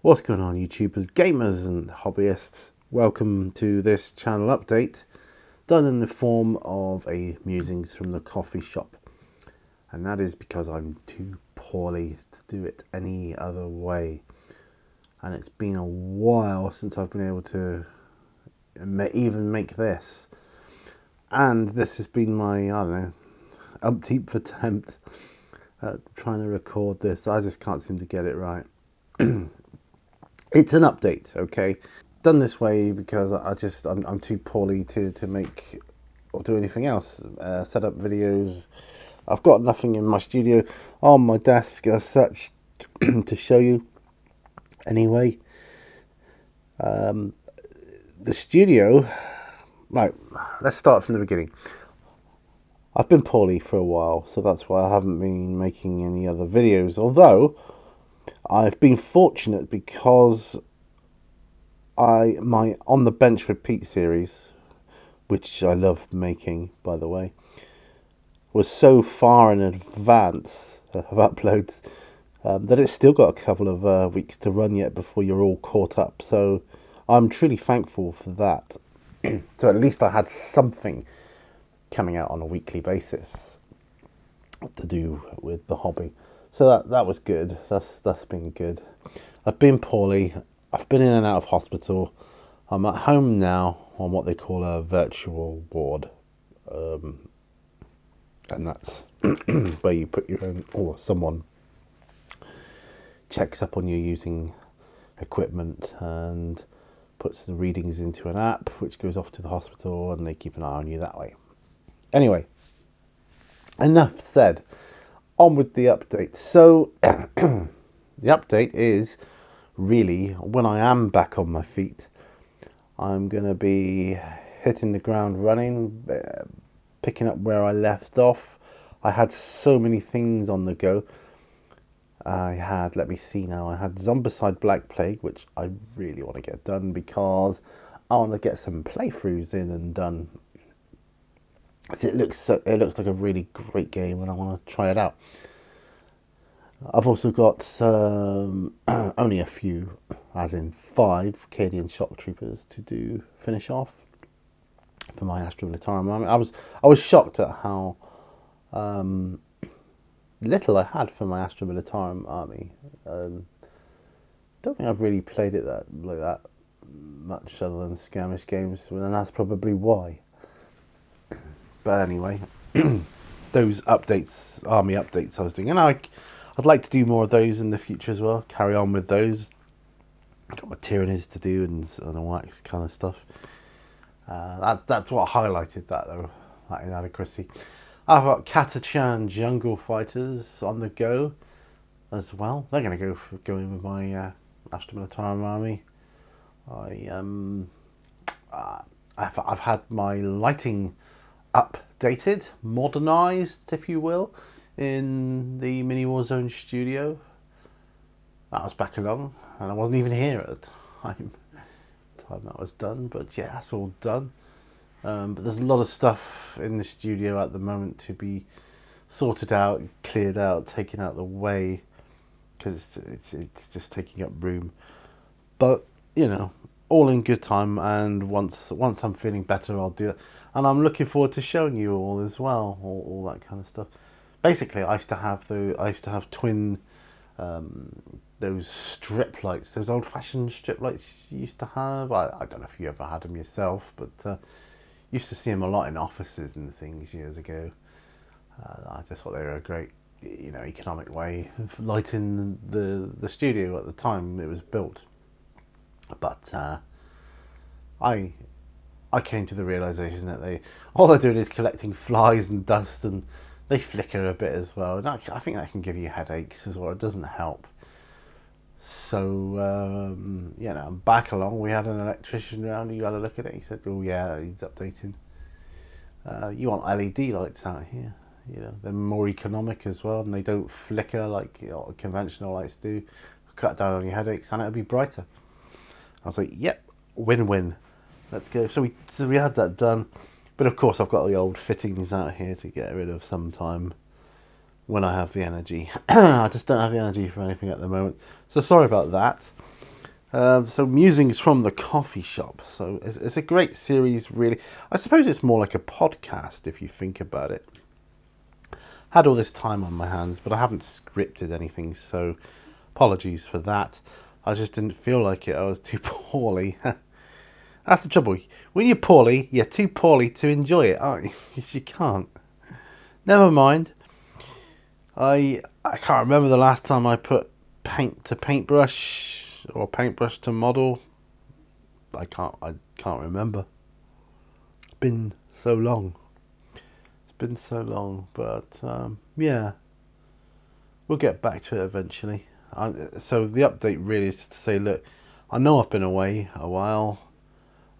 What's going on, YouTubers, gamers and hobbyists? Welcome to this channel update, done in the form of a musings from the coffee shop. And that is because I'm too poorly to do it any other way. And it's been a while since I've been able to even make this. And this has been my, umpteenth attempt at trying to record this. I just can't seem to get it right. It's an update, okay? Done this way because I'm too poorly to make or do anything else. Set up videos. I've got nothing in my studio on my desk as such to show you. Anyway, the studio. Right, let's start from the beginning. I've been poorly for a while, so that's why I haven't been making any other videos. Although I've been fortunate because my On the Bench with Pete series, which I love making, by the way, was so far in advance of uploads that it's still got a couple of weeks to run yet before you're all caught up. So I'm truly thankful for that. So at least I had something coming out on a weekly basis to do with the hobby. So that was good. That's been good. I've been poorly. I've been in and out of hospital. I'm at home now on what they call a virtual ward. And that's where you put your own, or someone checks up on you using equipment and puts the readings into an app, which goes off to the hospital, and they keep an eye on you that way. Anyway, enough said. On with the update. So the update is really when I am back on my feet, I'm going to be hitting the ground running, picking up where I left off. I had so many things on the go. I had Zombicide Black Plague, which I really want to get done because I want to get some playthroughs in and done. It looks like a really great game and I want to try it out. I've also got only a few, as in 5 Cadian Shock Troopers to finish off for my Astra Militarum army. I was shocked at how little I had for my Astra Militarum army. Don't think I've really played it like that much other than skirmish games, and that's probably why. But anyway, those updates, army updates I was doing, and I'd like to do more of those in the future as well. Carry on with those. Got my tyrannies to do and all that kind of stuff. That's what highlighted that though, that inadequacy. I've got Catachan Jungle Fighters on the go as well. They're going to go in with my Astra Militarum army. I've had my lighting updated, modernized, if you will, in the Mini Warzone studio. That was back along, and I wasn't even here at the time that was done. But yeah, that's all done. But there's a lot of stuff in the studio at the moment to be sorted out, cleared out, taken out of the way, because it's just taking up room. But you know, all in good time, and once I'm feeling better, I'll do that. And I'm looking forward to showing you all as well, all that kind of stuff. Basically, I used to have twin, those strip lights, those old-fashioned strip lights you used to have. I don't know if you ever had them yourself, but used to see them a lot in offices and things years ago. I just thought they were a great, economic way of lighting the studio at the time it was built. But I came to the realization that all they're doing is collecting flies and dust, and they flicker a bit as well. And I think that can give you headaches as well. It doesn't help. So back along. We had an electrician around. You had a look at it. He said, "Oh yeah, he's updating. You want LED lights out here? They're more economic as well, and they don't flicker like conventional lights do. Cut down on your headaches, and it'll be brighter." I was like, "Yep, win-win. Let's go." So we had that done, but of course I've got the old fittings out here to get rid of sometime when I have the energy. I just don't have the energy for anything at the moment, so sorry about that. So Musings from the Coffee Shop. So it's a great series, really. I suppose it's more like a podcast if you think about it. Had all this time on my hands, but I haven't scripted anything, so apologies for that. I just didn't feel like it. I was too poorly. That's the trouble. When you're poorly, you're too poorly to enjoy it, aren't you? You can't. Never mind. I can't remember the last time I put paint to paintbrush or paintbrush to model. I can't remember. It's been so long. But yeah, we'll get back to it eventually. So the update really is to say, look, I know I've been away a while.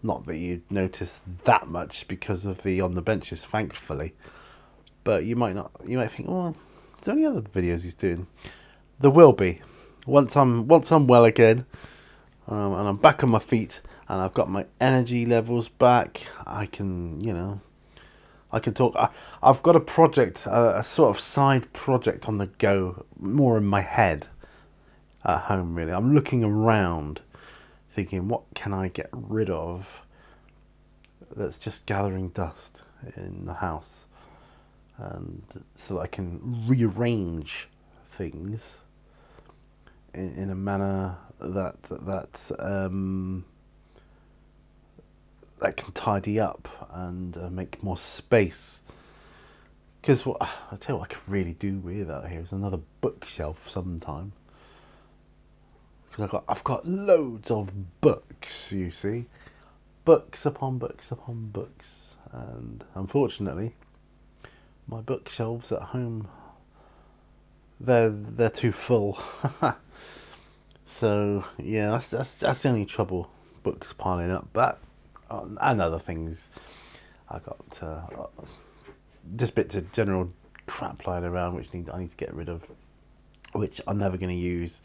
Not that you'd notice that much because of the on the benches, thankfully. But you might not. You might think, oh, is there any other videos he's doing? There will be. Once I'm well again, and I'm back on my feet, and I've got my energy levels back. I can talk. I've got a project, a sort of side project on the go, more in my head at home, really. I'm looking around, thinking, what can I get rid of that's just gathering dust in the house? And so that I can rearrange things in a manner that can tidy up and make more space. Because what I tell you, what I could really do with out here is another bookshelf sometime. Because I've got loads of books, you see, books upon books upon books, and unfortunately, my bookshelves at home, they're too full. So yeah, that's the only trouble. Books piling up, but and other things. I got just bits of general crap lying around which I need to get rid of, which I'm never going to use.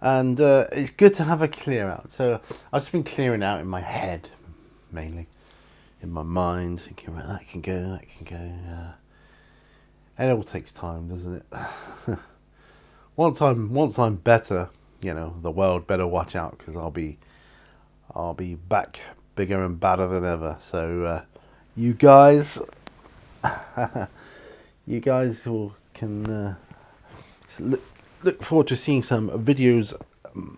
And it's good to have a clear out. So I've just been clearing out in my head, mainly in my mind, thinking, right, that can go. And it all takes time, doesn't it? Once I'm better, the world better watch out, because I'll be back bigger and badder than ever. So you guys can look forward to seeing some videos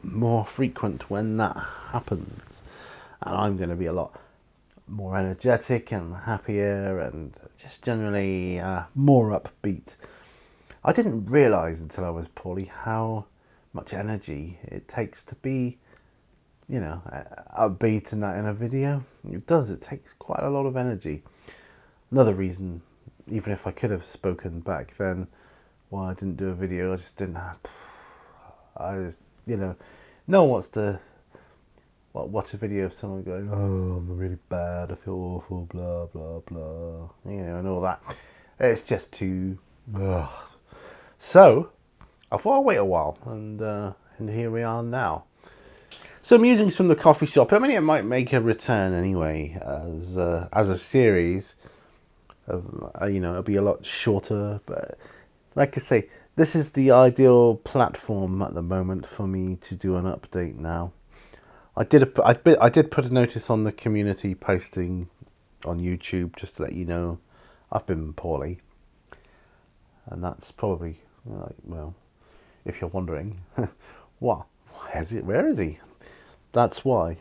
more frequent when that happens, and I'm going to be a lot more energetic and happier and just generally more upbeat. I didn't realise until I was poorly how much energy it takes to be, upbeat and that in a video. It does. It takes quite a lot of energy. Another reason, even if I could have spoken back then, why I didn't do a video, I just didn't have. I just, no one wants to watch a video of someone going, oh, I'm really bad, I feel awful, blah, blah, blah, and all that. It's just too. Ugh. So, I thought I'd wait a while, and here we are now. So, Musings from the Coffee Shop. I mean, it might make a return anyway as a series. It'll be a lot shorter, but like I say, this is the ideal platform at the moment for me to do an update now. I did put a notice on the community posting on YouTube just to let you know I've been poorly, and that's probably well, if you're wondering, what? Where is he? That's why.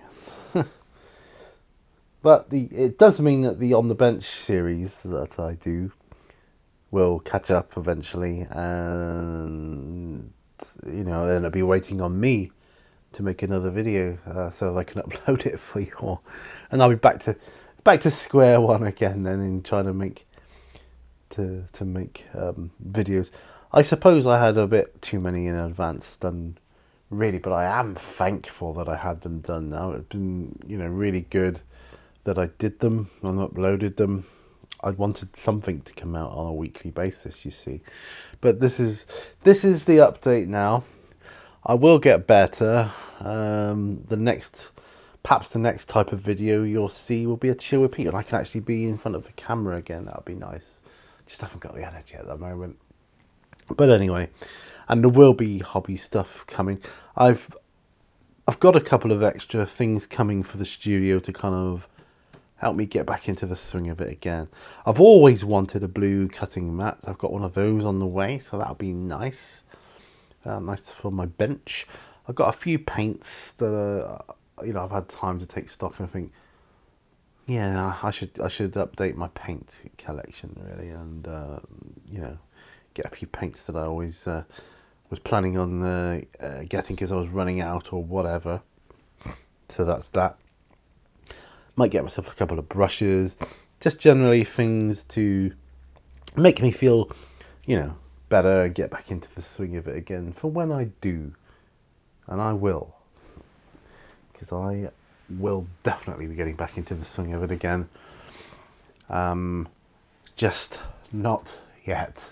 But it does mean that the On the Bench series that I do will catch up eventually, and then it'll be waiting on me to make another video so that I can upload it for you all, and I'll be back to square one again then in trying to make videos. I suppose I had a bit too many in advance done, really, but I am thankful that I had them done now. It's been really good that I did them and uploaded them. I wanted something to come out on a weekly basis, you see. But this is the update now. I will get better. Perhaps the next type of video you'll see will be a chill with Pete, and I can actually be in front of the camera again. That'll be nice. Just haven't got the energy at the moment. But anyway, and there will be hobby stuff coming. I've got a couple of extra things coming for the studio to kind of help me get back into the swing of it again. I've always wanted a blue cutting mat. I've got one of those on the way, so that'll be nice. Nice for my bench. I've got a few paints that I've had time to take stock and think, yeah, I should update my paint collection really, and get a few paints that I always was planning on getting because I was running out or whatever. So that's that. Might get myself a couple of brushes, just generally things to make me feel, better and get back into the swing of it again for when I do. And I will. Because I will definitely be getting back into the swing of it again. Just not yet.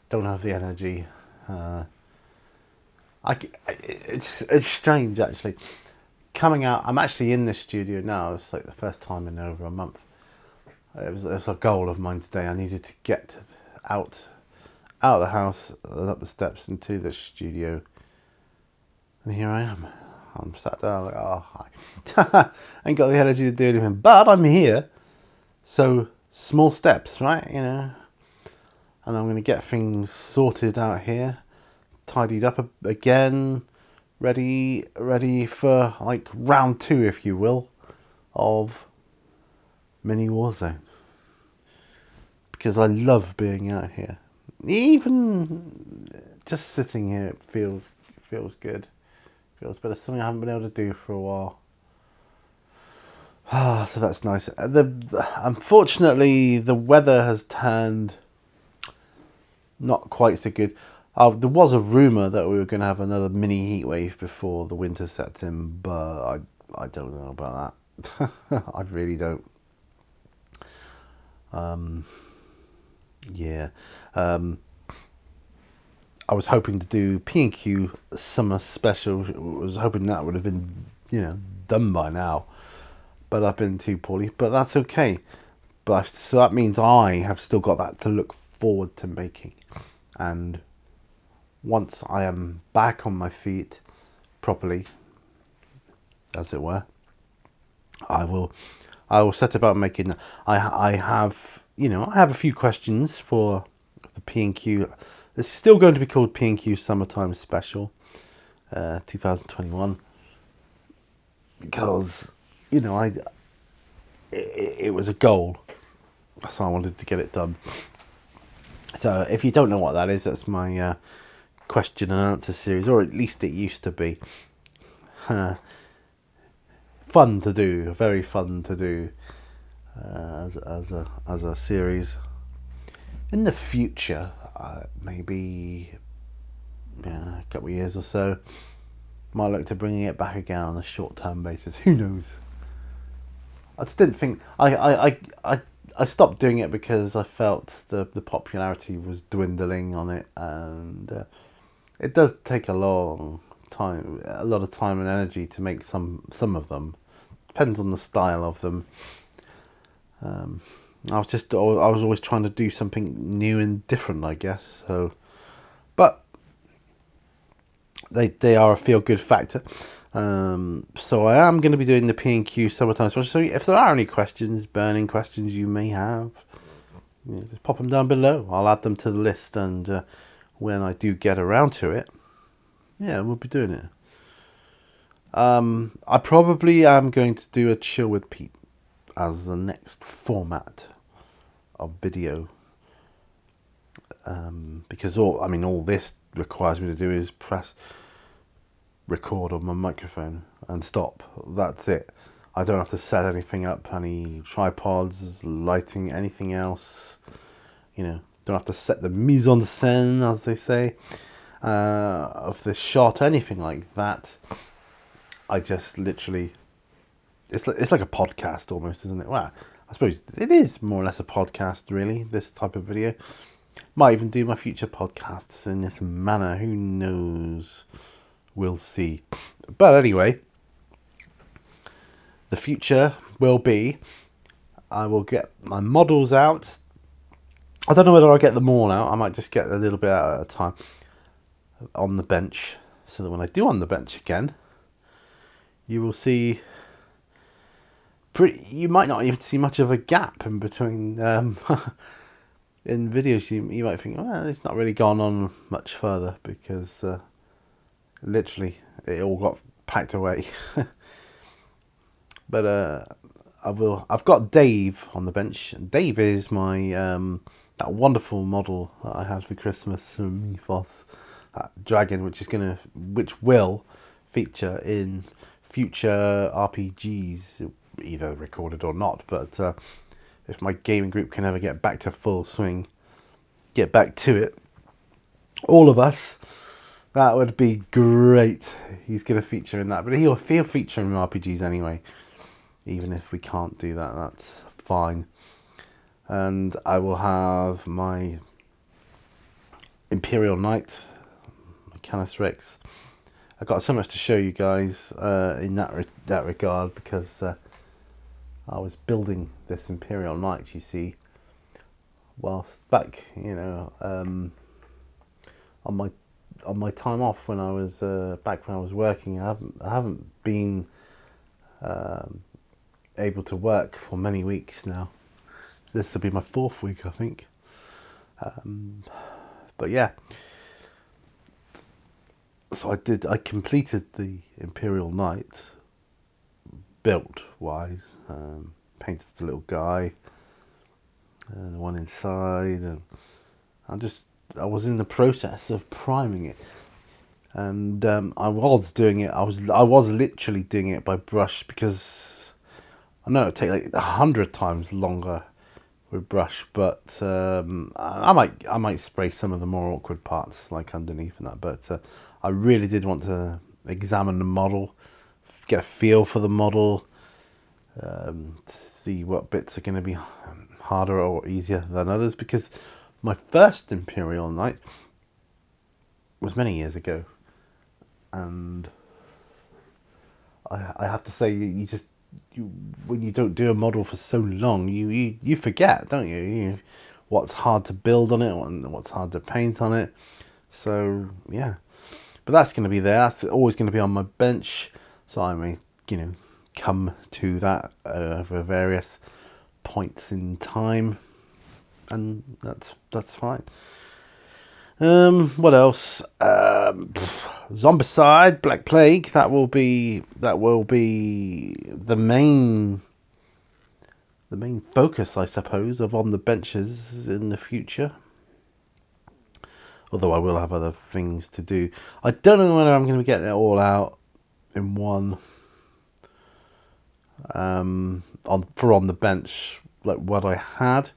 Don't have the energy. It's strange actually. Coming out, I'm actually in the studio now. It's like the first time in over a month. It was a goal of mine today. I needed to get out of the house and up the steps into the studio. And here I am. I'm sat down like, oh, hi. Ain't got the energy to do anything, but I'm here. So small steps, right? And I'm going to get things sorted out here, tidied up again. Ready for like round 2, if you will, of Mini Warzone. Because I love being out here. Even just sitting here, it feels good. Feels better. Something I haven't been able to do for a while. So that's nice. Unfortunately, the weather has turned not quite so good. There was a rumour that we were going to have another mini heat wave before the winter sets in, but I don't know about that. I really don't. Yeah. I was hoping to do P&Q summer special. I was hoping that would have been, done by now. But I've been too poorly. But that's okay. So that means I have still got that to look forward to making. And once I am back on my feet properly, as it were, I will set about making that. I have a few questions for the P&Q. It's still going to be called P&Q Summertime Special 2021 because it was a goal, so I wanted to get it done. So if you don't know what that is, that's my question and answer series, or at least it used to be. Fun to do, very fun to do as a series. In the future, maybe a couple of years or so, might look to bringing it back again on a short-term basis. Who knows? I just didn't think I stopped doing it because I felt the popularity was dwindling on it, and it does take a lot of time and energy to make some of them. Depends on the style of them. I was always trying to do something new and different, I guess. So, but they are a feel good factor. So I am going to be doing the P&Q Summertime Special. So if there are any burning questions you may have, just pop them down below. I'll add them to the list, and when I do get around to it, we'll be doing it. I probably am going to do a Chill with Pete as the next format of video, because all this requires me to do is press record on my microphone and stop. That's it. I don't have to set anything up, any tripods, lighting, anything else. Don't have to set the mise en scène, as they say, of the shot, anything like that. I just literally, it's like a podcast almost, isn't it? Well, I suppose it is more or less a podcast, really, this type of video. Might even do my future podcasts in this manner. Who knows? We'll see. But anyway, the future will be, I will get my models out. I don't know whether I'll get them all out. I might just get a little bit out at a time on the bench, so that when I do on the bench again, you will see you might not even see much of a gap in between in videos. You might think, well, it's not really gone on much further because literally it all got packed away. But I've got Dave on the bench. Dave is my that wonderful model that I had for Christmas from Mythos, that dragon, which will feature in future RPGs, either recorded or not. But if my gaming group can ever get back to full swing, get back to it, all of us, that would be great. He's going to feature in that, but he'll feature in RPGs anyway. Even if we can't do that, that's fine. And I will have my Imperial Knight, my Canis Rex. I've got so much to show you guys in that regard, because I was building this Imperial Knight, you see, whilst back, on my time off when I was back when I was working. I haven't been able to work for many weeks now. This will be my 4th week, I think. But yeah, so I completed the Imperial Knight, built wise, painted the little guy, the one inside, and I was in the process of priming it, and I was doing it. I was literally doing it by brush, because I know it'd take like 100 times longer with brush, but I might spray some of the more awkward parts like underneath and that. But I really did want to examine the model, get a feel for the model, see what bits are going to be harder or easier than others, because my first Imperial Knight was many years ago, and I have to say, when you don't do a model for so long, you forget, don't you? What's hard to build on it, and what's hard to paint on it. So yeah, but that's going to be there. That's always going to be on my bench, so I may come to that for various points in time, and that's fine. What else? Zombicide, Black Plague. That will be the main focus, I suppose, of On the Benches in the future. Although I will have other things to do. I don't know whether I'm going to get it all out in one. On the bench, like what I had,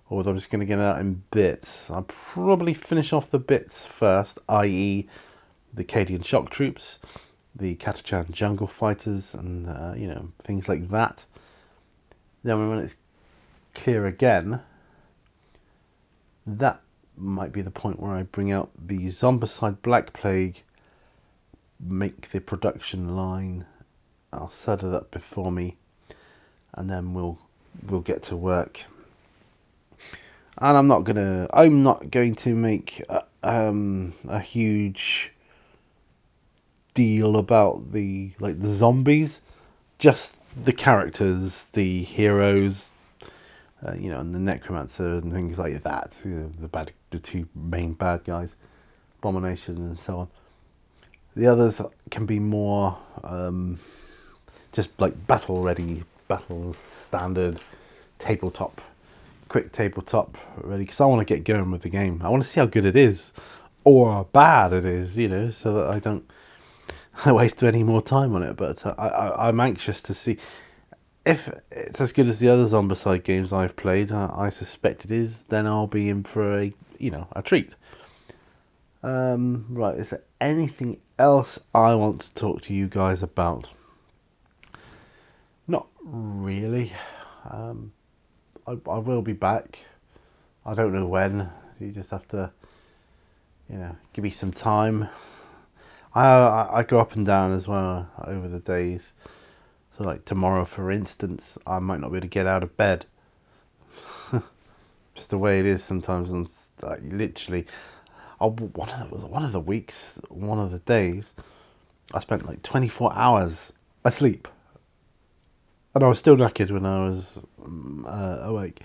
or whether I'm just going to get it out in bits. I'll probably finish off the bits first, i.e. the Cadian Shock Troops, the Catachan Jungle Fighters, and things like that. Then when it's clear again, that might be the point where I bring out the Zombicide Black Plague, make the production line. I'll set it up before me, and then we'll get to work. And I'm not going to make a huge deal about the zombies, just the characters, the heroes, and the necromancer and things like that. The 2 main bad guys, Abomination and so on. The others can be more just like battle ready, battle standard, quick tabletop ready, because I want to get going with the game. I want to see how good it is, or how bad it is, so that I don't waste any more time on it. But I'm anxious to see if it's as good as the other Zombicide games I've played. I suspect it is. Then I'll be in for a treat. Right, is there anything else I want to talk to you guys about? Not really. I will be back. I don't know when. You just have to, give me some time. I go up and down as well over the days. So like tomorrow, for instance, I might not be able to get out of bed. Just the way it is sometimes. And literally, one of the days, I spent like 24 hours asleep. And I was still knackered when I was awake.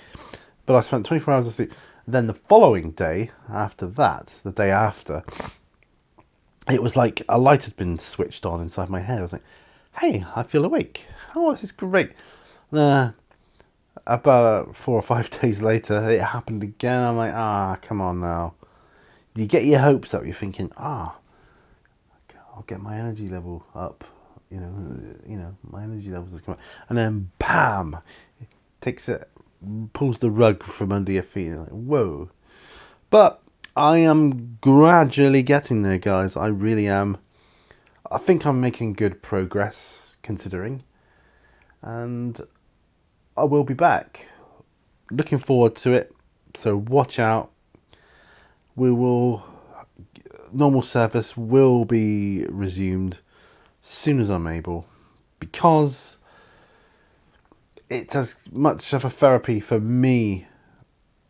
But I spent 24 hours asleep. Then the following day, after that, the day after, it was like a light had been switched on inside my head. I was like, hey, I feel awake. Oh, this is great. About 4 or 5 days later, it happened again. I'm like, come on now. You get your hopes up. You're thinking, I'll get my energy level up. You know, my energy levels has come up. And then, bam, pulls the rug from under your feet. Like, whoa. But I am gradually getting there, guys. I really am. I think I'm making good progress, considering. And I will be back. Looking forward to it. So watch out. Normal service will be resumed as soon as I'm able, because it's as much of a therapy for me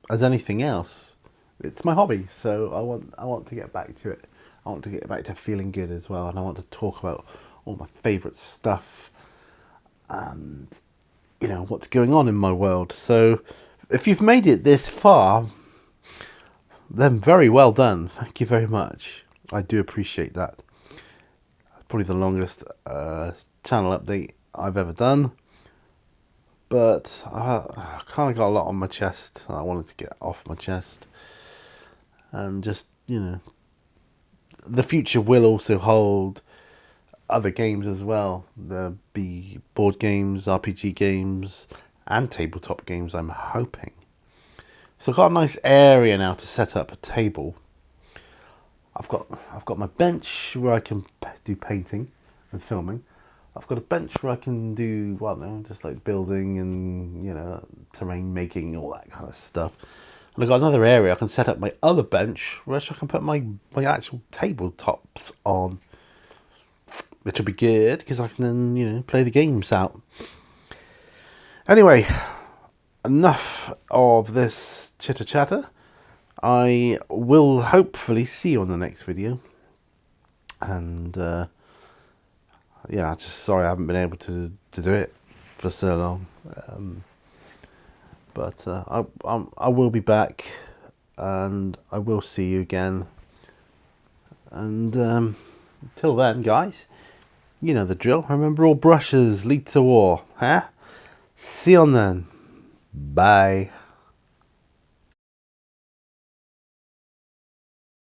as anything else. It's my hobby, so I want to get back to it. I want to get back to feeling good as well, and I want to talk about all my favourite stuff and, you know, what's going on in my world. So if you've made it this far, then very well done. Thank you very much. I do appreciate that. Probably the longest channel update I've ever done. But I kind of got a lot on my chest. I wanted to get off my chest. And just, you know, the future will also hold other games as well. There'll be board games, RPG games, and tabletop games, I'm hoping. So I've got a nice area now to set up a table. I've got my bench where I can do painting and filming. I've got a bench where I can do, just like building and, you know, terrain making, all that kind of stuff. And I've got another area I can set up my other bench where I can put my actual tabletops on. Which will be good, because I can then, you know, play the games out. Anyway, enough of this chitter chatter. I will hopefully see you on the next video. And, just sorry I haven't been able to do it for so long. But I will be back, and I will see you again. And until then, guys, you know the drill. Remember, all brushes lead to war, huh? See you on then. Bye.